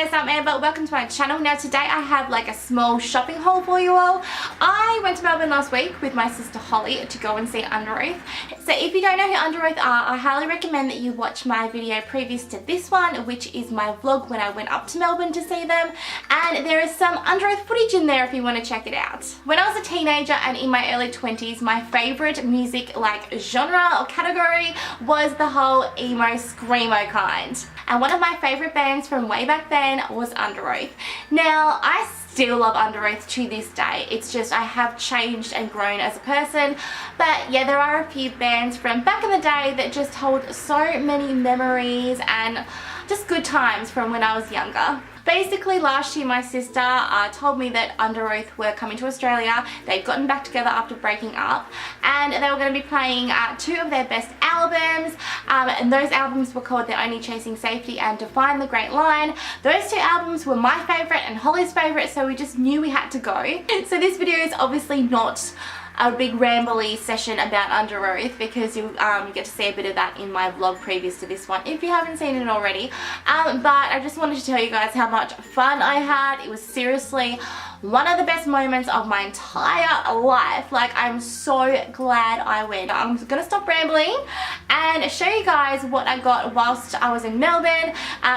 guys, I'm Amber. Welcome to my channel. Now today I have like a small shopping haul for you all. I went to Melbourne last week with my sister Holly to go and see Under Oath. So if you don't know who Under Oath are, I highly recommend that you watch my video previous to this one, which is my vlog when I went up to Melbourne to see them. And there is some Under Oath footage in there if you want to check it out. When I was a teenager and in my early 20s, my favourite music like genre or category was the whole emo screamo kind. And one of my favourite bands from way back then was Under Oath. Now I still love Under Oath to this day. It's just I have changed and grown as a person. But yeah, there are a few bands from back in the day that just hold so many memories and just good times from when I was younger. Basically last year my sister told me that Under Oath were coming to Australia. They'd gotten back together after breaking up and they were going to be playing two of their best albums, and those albums were called They're Only Chasing Safety and Define the Great Line. Those two albums were my favourite and Holly's favourite, so we just knew we had to go. So this video is obviously not a big rambly session about Under Oath because you get to see a bit of that in my vlog previous to this one if you haven't seen it already. But I just wanted to tell you guys how much fun I had. It was seriously one of the best moments of my entire life. Like, I'm so glad I went. I'm gonna stop rambling and show you guys what I got whilst I was in Melbourne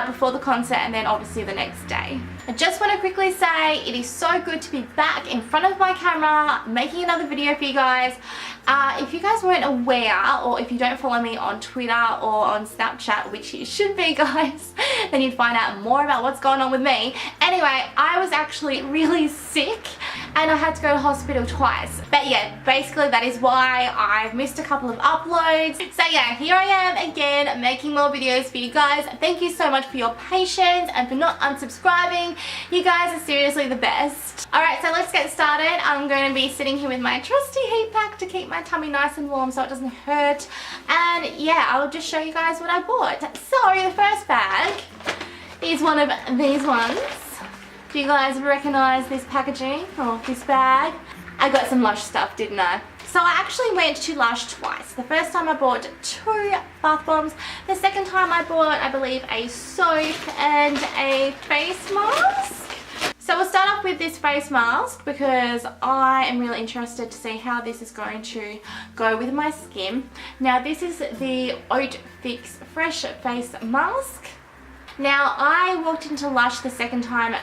before the concert and then obviously the next day. I just want to quickly say it is so good to be back in front of my camera making another video for you guys. If you guys weren't aware, or if you don't follow me on Twitter or on Snapchat, which you should be guys, then you'd find out more about what's going on with me. Anyway, I was actually really sick and I had to go to hospital twice. But yeah, basically that is why I've missed a couple of uploads. So yeah, here I am again making more videos for you guys. Thank you so much for your patience and for not unsubscribing. You guys are seriously the best. Alright, so let's get started. I'm going to be sitting here with my trusty heat pack to keep my tummy nice and warm so it doesn't hurt. And yeah, I'll just show you guys what I bought. So the first bag is one of these ones. Do you guys recognize this packaging or this bag? I got some Lush stuff, didn't I? So I actually went to Lush twice. The first time I bought 2 bath bombs. The second time I bought, I believe, a soap and a face mask. So we'll start off with this face mask because I am really interested to see how this is going to go with my skin. Now this is the Oat Fix Fresh Face Mask. Now I walked into Lush the second time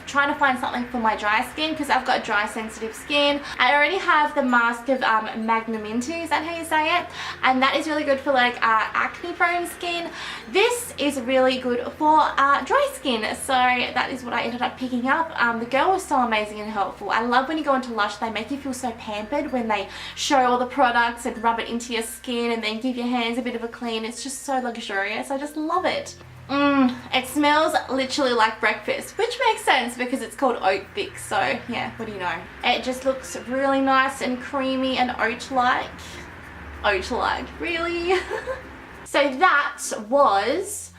trying to find something for my dry skin because I've got dry sensitive skin. I already have the mask of Magnaminty, is that how you say it? And that is really good for like acne prone skin. This is really good for dry skin, so that is what I ended up picking up. The girl was so amazing and helpful. I love when you go into Lush, they make you feel so pampered when they show all the products and rub it into your skin and then give your hands a bit of a clean. It's just so luxurious. I just love it. It smells literally like breakfast, which makes sense because it's called Oat Fix, so yeah, what do you know. It just looks really nice and creamy and oat-like. Oat-like, really? So that was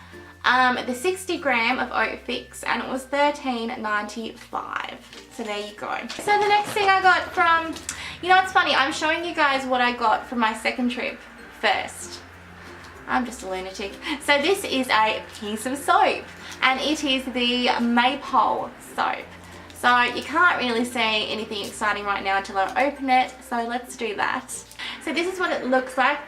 the 60 gram of Oat Fix and it was $13.95. So there you go. So the next thing I got from, you know, it's funny, I'm showing you guys what I got from my second trip first. I'm just a lunatic. So this is a piece of soap and it is the Maypole soap. So you can't really see anything exciting right now until I open it, so let's do that. So this is what it looks like.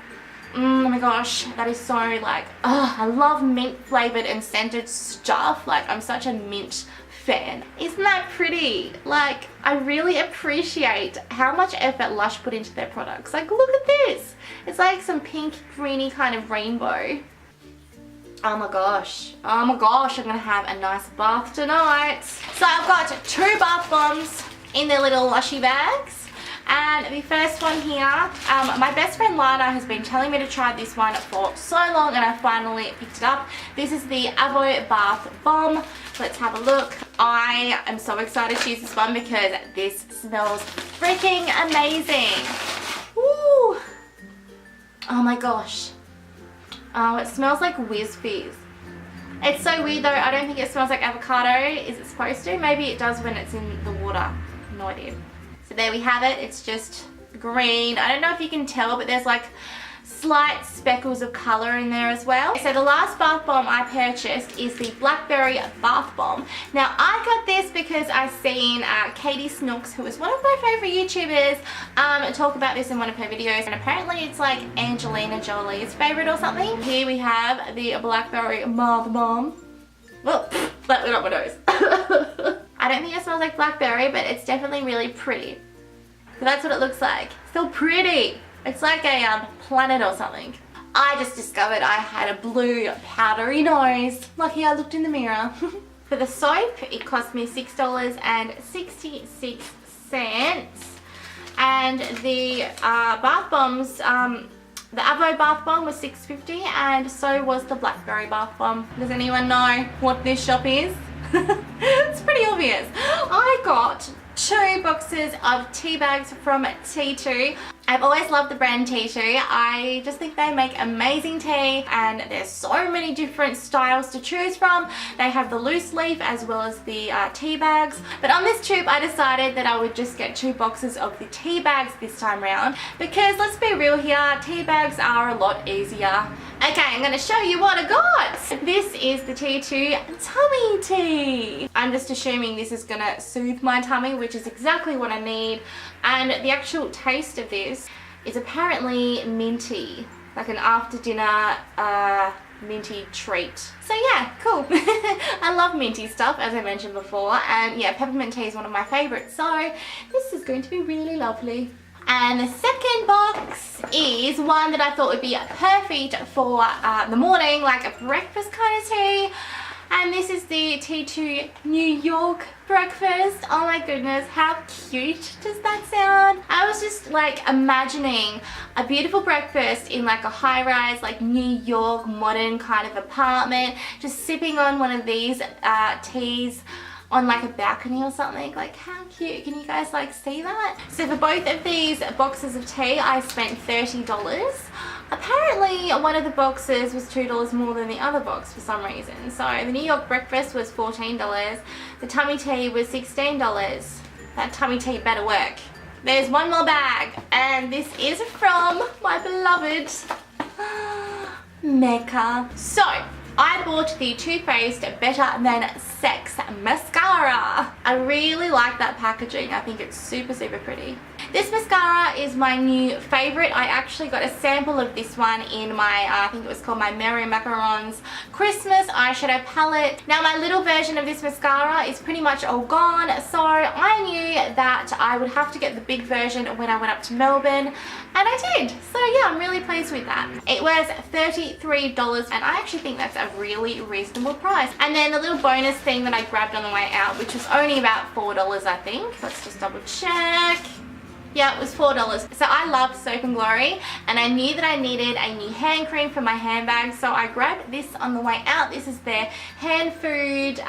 Oh my gosh, that is so like, oh, I love mint flavored and scented stuff. Like, I'm such a mint fan. Isn't that pretty? Like, I really appreciate how much effort Lush put into their products. Like, look at this. It's like some pink, greeny kind of rainbow. Oh my gosh. Oh my gosh, I'm gonna have a nice bath tonight. So I've got 2 bath bombs in their little Lushy bags. And the first one here, my best friend Lana has been telling me to try this one for so long and I finally picked it up. This is the Avo Bath Bomb. Let's have a look. I am so excited to use this one because this smells freaking amazing. Woo! Oh my gosh. Oh, it smells like Whiz Fizz. It's so weird though, I don't think it smells like avocado. Is it supposed to? Maybe it does when it's in the water. No idea. So there we have it. It's just green. I don't know if you can tell, but there's like slight speckles of colour in there as well. So the last bath bomb I purchased is the Blackberry Bath Bomb. Now I got this because I seen Katie Snooks, who is one of my favourite YouTubers, talk about this in one of her videos, and apparently it's like Angelina Jolie's favourite or something. Here we have the Blackberry Bath Bomb. Well, that went up my nose. I don't think it smells like blackberry, but it's definitely really pretty. So that's what it looks like. So pretty. It's like a planet or something. I just discovered I had a blue powdery nose. Lucky I looked in the mirror. For the soap, it cost me $6.66. And the bath bombs, the Avo bath bomb was $6.50, and so was the Blackberry bath bomb. Does anyone know what this shop is? It's pretty obvious. I got 2 boxes of tea bags from T2. I've always loved the brand T2. I just think they make amazing tea, and there's so many different styles to choose from. They have the loose leaf as well as the tea bags. But on this trip I decided that I would just get 2 boxes of the tea bags this time round, because let's be real here, tea bags are a lot easier. Okay, I'm going to show you what I got. This is the T2 tummy tea. I'm just assuming this is going to soothe my tummy, which is exactly what I need. And the actual taste of this is apparently minty, like an after dinner minty treat. So yeah, cool. I love minty stuff, as I mentioned before, and yeah, peppermint tea is one of my favorites, so this is going to be really lovely. And the second box is one that I thought would be perfect for the morning, like a breakfast kind of tea. And this is the T2 New York breakfast. Oh my goodness, how cute does that sound? I was just like imagining a beautiful breakfast in like a high-rise, like New York modern kind of apartment, just sipping on one of these teas on like a balcony or something. Like, how cute. Can you guys like see that? So for both of these boxes of tea I spent $30. Apparently one of the boxes was $2 more than the other box for some reason. So the New York breakfast was $14. The tummy tea was $16. That tummy tea better work. There's one more bag, and this is from my beloved Mecca. So I bought the Too Faced Better Than Sex mascara. I really like that packaging. I think it's super, super pretty. This mascara is my new favorite. I actually got a sample of this one in my, I think it was called my Mary Macarons Christmas eyeshadow palette. Now my little version of this mascara is pretty much all gone, so I knew that I would have to get the big version when I went up to Melbourne, and I did. So yeah, I'm really pleased with that. It was $33, and I actually think that's a really reasonable price. And then the little bonus thing that I grabbed on the way out, which was only about $4 I think. Let's just double check. Yeah, it was $4. So I love Soap and Glory, and I knew that I needed a new hand cream for my handbag, so I grabbed this on the way out. This is their Hand Food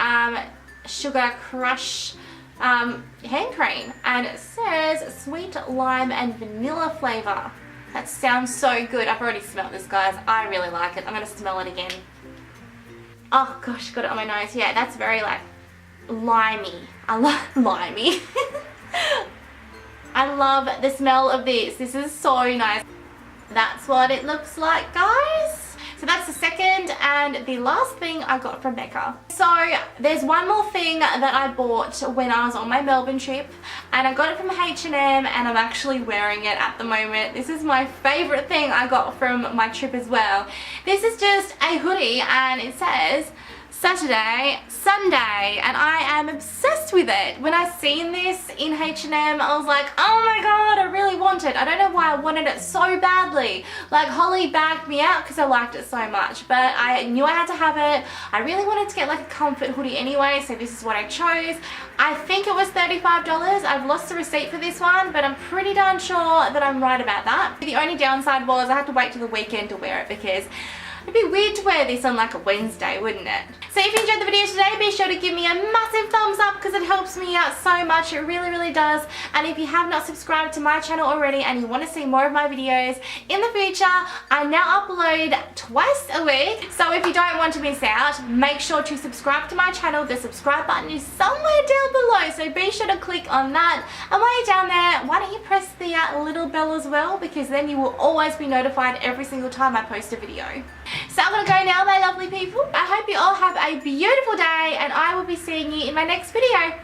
Sugar Crush hand cream, and it says sweet lime and vanilla flavor. That sounds so good. I've already smelled this, guys. I really like it. I'm gonna smell it again. Oh gosh, got it on my nose. Yeah, that's very like limey. I love limey. I love the smell of this. This is so nice. That's what it looks like, guys. So that's the second and the last thing I got from Mecca. So there's one more thing that I bought when I was on my Melbourne trip, and I got it from H&M, and I'm actually wearing it at the moment. This is my favorite thing I got from my trip as well. This is just a hoodie, and it says Saturday, Sunday, and I am obsessed with it. When I seen this in H&M, I was like, oh my god, I really want it. I don't know why I wanted it so badly. Like, Holly bagged me out because I liked it so much, but I knew I had to have it. I really wanted to get like a comfort hoodie anyway, so this is what I chose. I think it was $35. I've lost the receipt for this one, but I'm pretty darn sure that I'm right about that. The only downside was I had to wait till the weekend to wear it because It'd be weird to wear this on like a Wednesday, wouldn't it? So if you enjoyed the video today, be sure to give me a massive thumbs up because it helps me out so much. It really, really does. And if you have not subscribed to my channel already and you want to see more of my videos in the future, I now upload twice a week. So if you don't want to miss out, make sure to subscribe to my channel. The subscribe button is somewhere down below, so be sure to click on that. And while you're down there, why don't you press the little bell as well, because then you will always be notified every single time I post a video. So I'm gonna go now, my lovely people. I hope you all have a beautiful day, and I will be seeing you in my next video.